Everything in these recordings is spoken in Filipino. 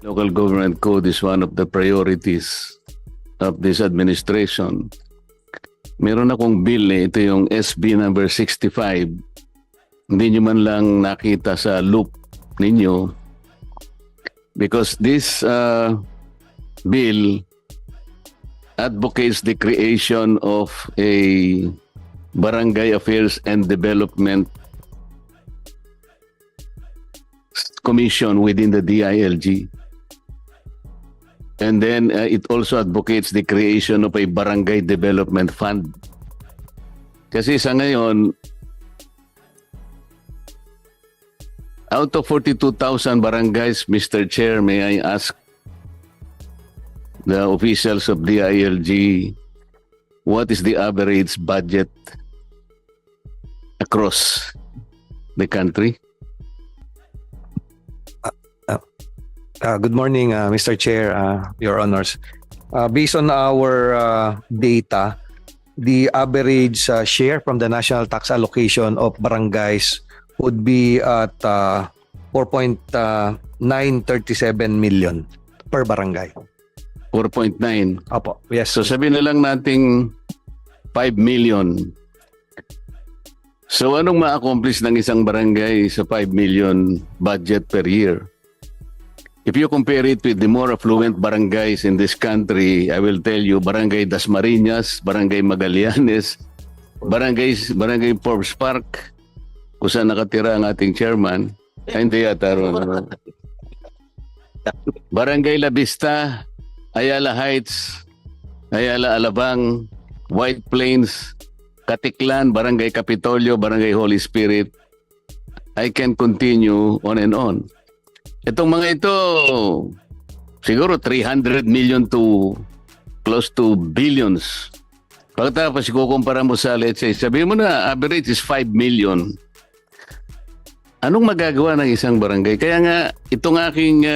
Local government code is one of the priorities of this administration. Meron akong bill ito yung SB number 65. Hindi nyo man lang nakita sa loop ninyo because this bill advocates the creation of a Barangay Affairs and Development Commission within the DILG. And then it also advocates the creation of a Barangay Development Fund. Kasi sa ngayon, out of 42,000 barangays, Mr. Chair, may I ask the officials of DILG, what is the average budget across the country? Good morning, Mr. Chair, Your Honors. Based on our data, the average share from the national tax allocation of barangays would be at 4.937 million per barangay. 4.9. Opo, yes. So sabihin na lang nating 5 million. So anong ma-accomplish ng isang barangay sa 5 million budget per year? If you compare it with the more affluent barangays in this country, I will tell you, Barangay Dasmariñas, Barangay Magallanes, Barangay Forbes Park, kung saan nakatira ang ating chairman. Ay, hindi yata ron. Barangay La Vista, Ayala Heights, Ayala Alabang, White Plains, Katiklan, Barangay Capitolio, Barangay Holy Spirit. I can continue on and on. Itong mga ito, siguro 300 million to close to billions. Pagkatapos kukumpara mo sa, let's say, sabihin mo na average is 5 million. Anong magagawa ng isang barangay? Kaya nga, itong aking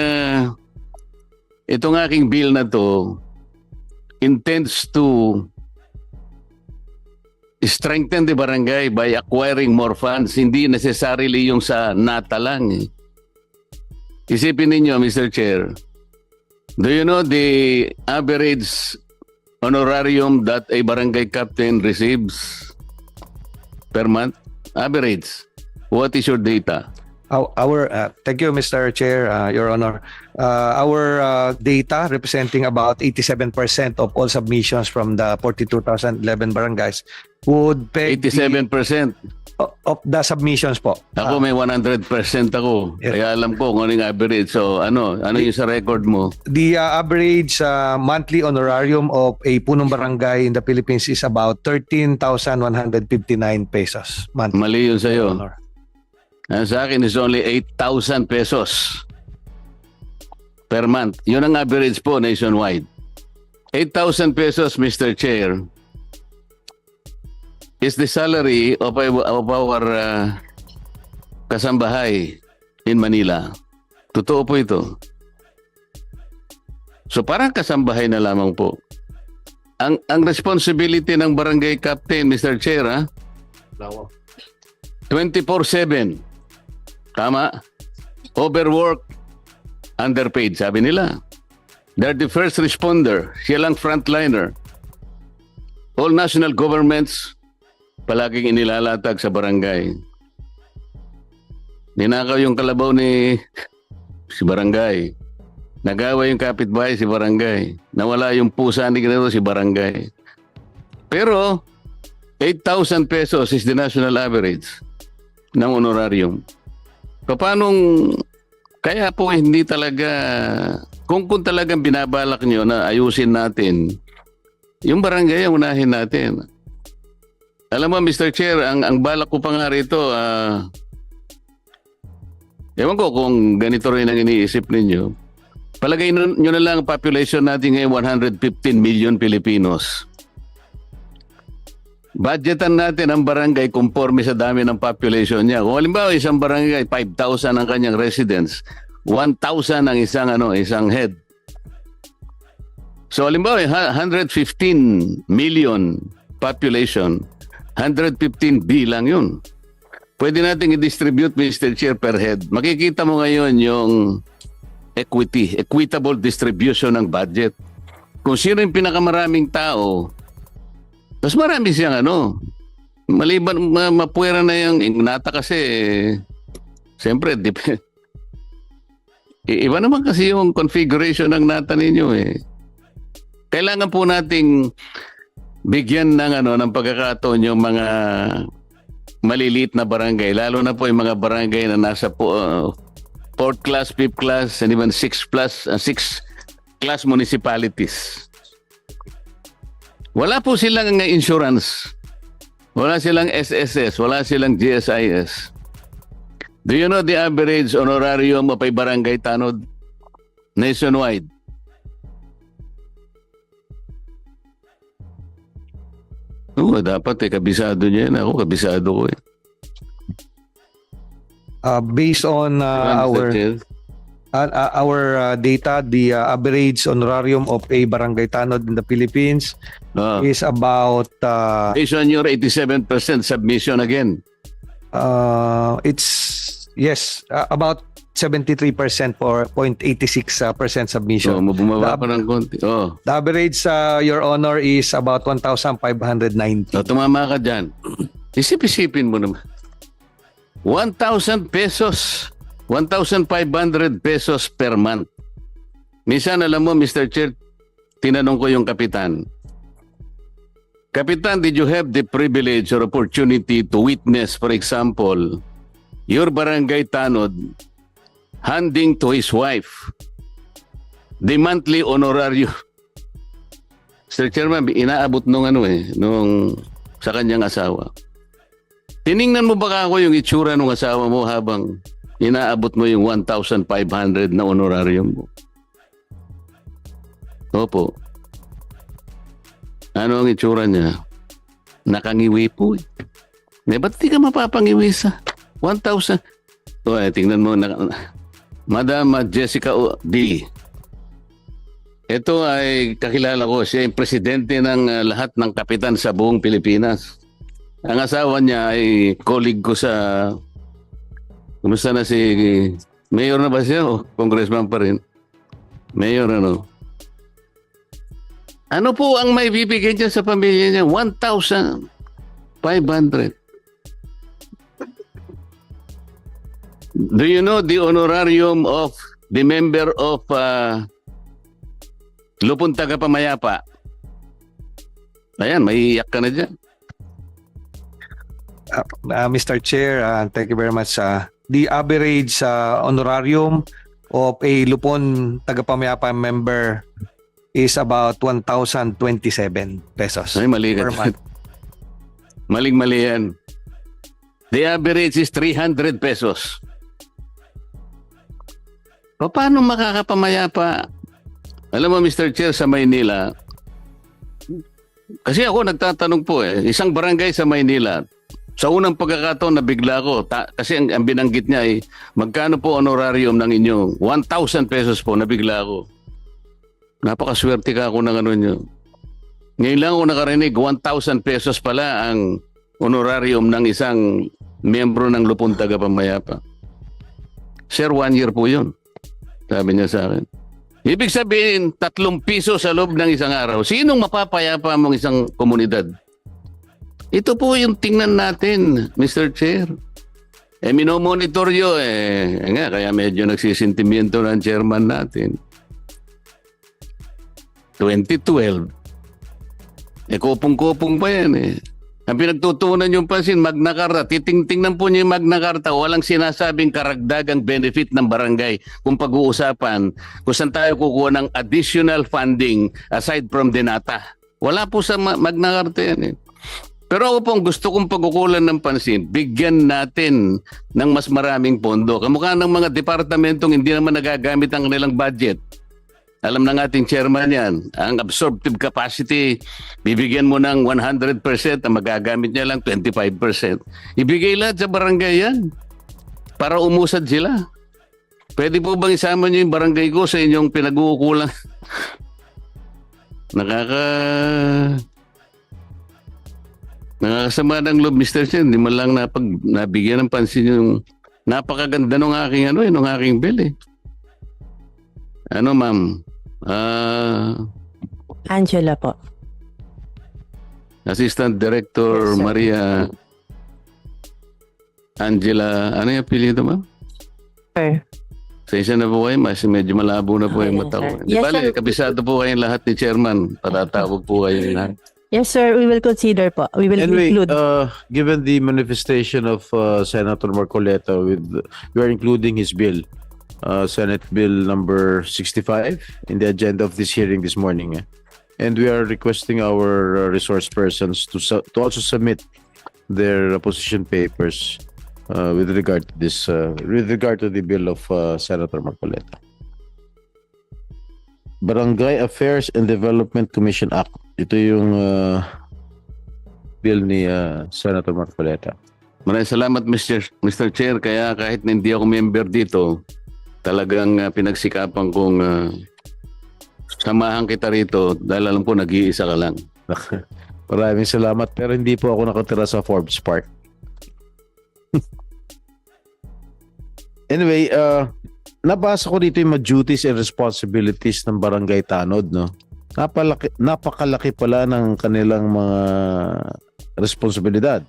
bill na to intends to strengthen the barangay by acquiring more funds. Hindi necessarily yung sa nata lang eh. Isipin ninyo, Mr. Chair, do you know the average honorarium that a barangay captain receives per month? Average. What is your data? Thank you, Mr. Chair, Your Honor. Our data representing about 87% of all submissions from the 42,011 barangays would peg 87%. of the submissions po. Ako may 100% ako. Yes. Kaya alam ko kung ano yung average. So ano yung sa record mo? The average monthly honorarium of a punong barangay in the Philippines is about 13,159 pesos monthly. Mali yun sa'yo. Honor. Sa akin is only 8,000 pesos per month. Yun ang average po nationwide. 8,000 pesos, Mr. Chair, is the salary of our kasambahay in Manila. Totoo po ito. So parang kasambahay na lamang po. Ang responsibility ng barangay captain, Mr. Chair, 24/7. Tama? Overwork, underpaid, sabi nila. They're the first responder. Siya lang frontliner. All national governments palaging inilalatag sa barangay. Ninakaw yung kalabaw ni si barangay. Nagawa yung kapitbahay si barangay. Nawala yung pusa ni Ginero si barangay. Pero 8,000 pesos is the national average ng honorarium. Paanong kaya po hindi talaga kung talagang binabalak nyo na ayusin natin yung barangay ang unahin natin. Alam mo, Mr. Chair, ang balak ko pa nga rito, ewan ko kung ganito rin ang iniisip ninyo. Palagay nyo na lang ang population natin ngayon, 115 million Filipinos. Budgetan natin ang barangay conforme sa dami ng population niya. Kung halimbawa, isang barangay, 5,000 ang kanyang residents, 1,000 ang isang head. So halimbawa, 115 million population, 115 bilang yun. Pwede natin i-distribute, Mr. Chair, per head. Makikita mo ngayon equitable distribution ng budget. Kung sino yung pinakamaraming tao, mas marami siyang ano. Maliban, mapuwera na yung Ignata kasi, siyempre, iba naman kasi yung configuration ng nata ninyo eh. Kailangan po nating bigyan ng ng pagkakataon yung mga maliliit na barangay, lalo na po yung mga barangay na nasa 4th class, 5th class, and even 6th class municipalities. Wala po silang insurance. Wala silang SSS, wala silang GSIS. Do you know the average honorarium of a barangay tanod nationwide? Oo, dapat kabisado niya yan. Ako, kabisado ko eh. Based on our data, the average honorarium of a barangay tanod in the Philippines is about based on your 87% submission again. It's about 73% for 0.86% submission. Bumaba pa ng konti. The average, Your Honor, is about 1,590. Tumama ka dyan. Isip-isipin mo naman. 1,000 pesos. 1,500 pesos per month. Minsan, alam mo, Mr. Chair, tinanong ko yung kapitan. Kapitan, did you have the privilege or opportunity to witness, for example, your barangay tanod handing to his wife the monthly honorarium? Mr. Chairman, inaabot nung sa kanyang asawa. Tiningnan mo ba ako yung itsura ng asawa mo habang inaabot mo yung 1,500 na honorarium mo? Opo. Ano ang itsura niya? Nakangiwi po eh. Ba't di ka mapapangiwi sa 1,000? Tingnan mo. Madam Jessica D. Ito ay kakilala ko. Siya yung presidente ng lahat ng kapitan sa buong Pilipinas. Ang asawa niya ay colleague ko sa... Kumusta na si... Mayor na ba siya o congressman pa rin? Mayor Ano po ang may bibigyan niya sa pamilya niya? 1,500. Do you know the honorarium of the member of Lupon Tagapamayapa? Ayan, maiiyak ka na dyan. Mr. Chair, thank you very much. The average honorarium of a Lupon Tagapamayapa member is about 1,027 pesos Ay, mali per ka. month. Maling-mali yan. The average is 300 pesos. Paano makakapamayapa? Alam mo, Mr. Chair, sa Maynila, kasi ako nagtatanong po isang barangay sa Maynila, sa unang pagkakataon nabigla ko, kasi ang binanggit niya ay, magkano po honorarium ng inyong 1,000 pesos po, nabigla ako. Napakaswerte ka ako ng nyo. Ngayon lang ako nakarinig, 1,000 pesos pala ang honorarium ng isang miyembro ng Lupon Tagapamayapa. Sir, 1 year po yun. Sabi niya sa akin. Ibig sabihin, 3 piso sa loob ng isang araw. Sinong mapapayapa mong isang komunidad? Ito po yung tingnan natin, Mr. Chair. Minomonitor yun kaya medyo nagsisintimiento ng chairman natin. 2012. Kupong-kupong pa yan Ang pinagtutunan yung pansin, Magna Carta. Titingnan po niyo yung Magna Carta. Walang sinasabing karagdagang benefit ng barangay kung pag-uusapan kung saan tayo kukuha ng additional funding aside from the nata. Wala po sa Magna Carta yan Pero ako pong gusto kong pagkukulan ng pansin, bigyan natin ng mas maraming pondo. Kamukha ng mga departamentong hindi naman nagagamit ang kanilang budget. Alam ng ating chairman yan, ang absorptive capacity, bibigyan mo ng 100%, ang magagamit niya lang 25%. Ibigay lahat sa barangay yan para umusad sila. Pwede po bang isama niyo yung barangay ko sa inyong pinag-uukulang? Nakakasama ng loob, Mr. Chen. Hindi man lang nabigyan ng pansin yung napakaganda ng aking, ng aking bill Ano, ma'am? Angela po. Assistant Director Yes, sir. Maria Angela, ano yung apelyido, ma'am? Sir. Pasensya na po kayo, mas medyo malabo na po yung Okay, mata ko. sir. Di Yes, bale, sir. kabisado po kayong lahat ni Chairman. Patatawag po kayo lahat. Yes, sir. We will consider po. We will Anyway, include. given the manifestation of Senator Marcoleta, we are including his bill, Senate Bill number 65, in the agenda of this hearing this morning. And we are requesting our resource persons to also submit their position papers with regard to this, with regard to the bill of Senator Marcoleta. Barangay Affairs and Development Commission Act. Ito yung bill ni Senator Marcoleta. Maraming salamat, Mr. Chair. Kaya kahit na hindi ako member dito, talagang pinagsikapan kong samahan kita rito dahil alam ko nag-iisa ka lang. Maraming salamat, pero hindi po ako nakatira sa Forbes Park. Anyway, nabasa ko dito yung mga duties and responsibilities ng Barangay Tanod, no? Napakalaki pala ng kanilang mga responsibilidad.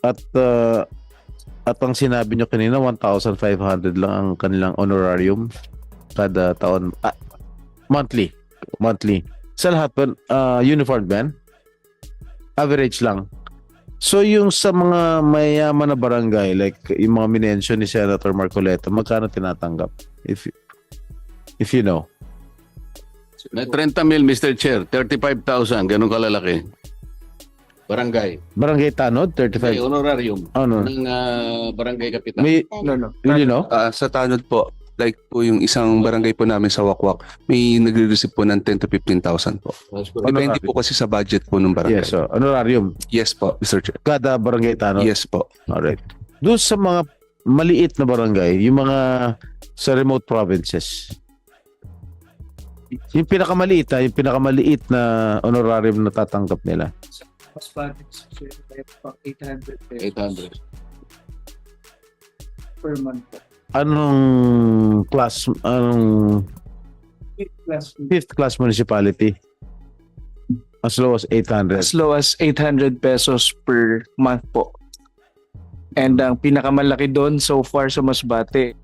At ang sinabi nyo kanina, 1,500 lang ang kanilang honorarium kada taon. Monthly. Sa lahat pa, uniform ban? Average lang. So yung sa mga mayaman na barangay, like yung mga minention ni Senator Marcoleta, magkano tinatanggap? If you know. Na 30 mil, Mr. Chair. 35,000. Ganun kalalaki. Barangay. Barangay Tanod, May 35. honorarium Ano? ng barangay kapitan. May, No. will you know? Sa Tanod po, like po yung isang barangay po namin sa Wakwak, may nagre-receive po ng 10 to 15,000 po. Depende po kasi sa budget po ng barangay. Yes, so honorarium. Yes po, Mr. Chair. Kada barangay Tanod. Yes po. Alright. Doon sa mga maliit na barangay, yung mga sa remote provinces, yung pinakamaliit na honorarium na tatanggap nila. Mas budget sir, kaya pang 800 pesos 800. per month po. Anong Plus, fifth class municipality? As low as 800. as low as 800 pesos per month po. And ang pinakamalaki doon so far sa Masbate,